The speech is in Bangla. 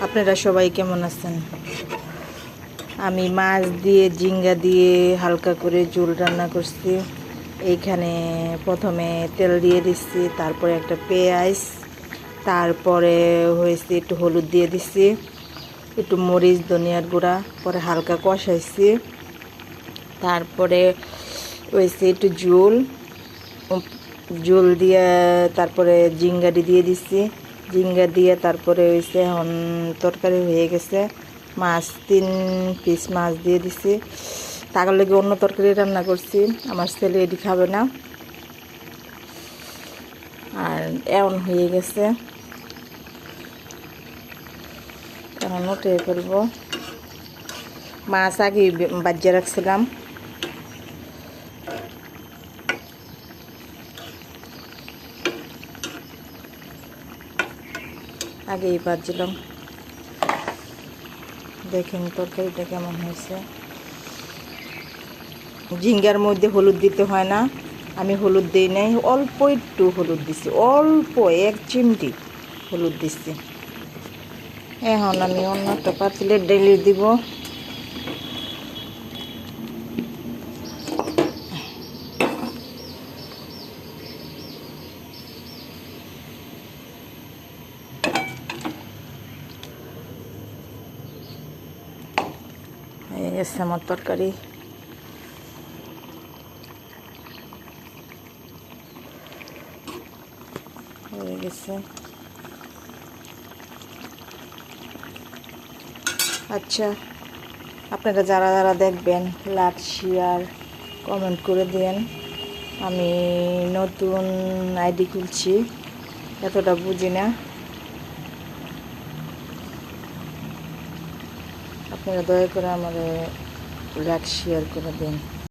আপনারা সবাই কেমন আছেন? আমি মাছ দিয়ে ঝিঙ্গা দিয়ে হালকা করে ঝোল রান্না করছি। এইখানে প্রথমে তেল দিয়ে দিচ্ছি, তারপরে একটা পেঁয়াজ, তারপরে হয়েছে একটু হলুদ দিয়ে দিচ্ছি, একটু মরিচ ধনিয়ার গুঁড়া, পরে হালকা কষাইছি, তারপরে হয়েছে একটু ঝোল দিয়ে তারপরে ঝিঙ্গাটি দিয়ে দিচ্ছি। ঝিঙ্গা দিয়ে তারপরে হয়েছে এখন তরকারি হয়ে গেছে। মাছ 3 পিস মাছ দিয়ে দিছি। তার লগে অন্য তরকারি রান্না করছি, আমার ছেলে এটি খাবে না। আর এমন হয়ে গেছে, এখন উঠে ফেলবো। মাছ আগে বাজিয়ে রাখছিলাম, আগেই ভাজছিলাম। দেখেন তরকারিটা কেমন হয়েছে। ঝিঙ্গার মধ্যে হলুদ দিতে হয় না, আমি হলুদ দিই নাই, অল্প একটু হলুদ দিছি, অল্প 1 চিমটি হলুদ দিচ্ছি। এখন আমি অন্য একটা পাতিলে ঢেলে দিব। হয়ে গেছে আমার তরকারি। হয়ে গেছে। আচ্ছা, আপনারা যারা যারা দেখবেন লাইক শেয়ার কমেন্ট করে দেন। আমি নতুন আইডি খুলছি, এতটা বুঝি না, আপনারা দয়া করে আমার লাইক শেয়ার করে দেন।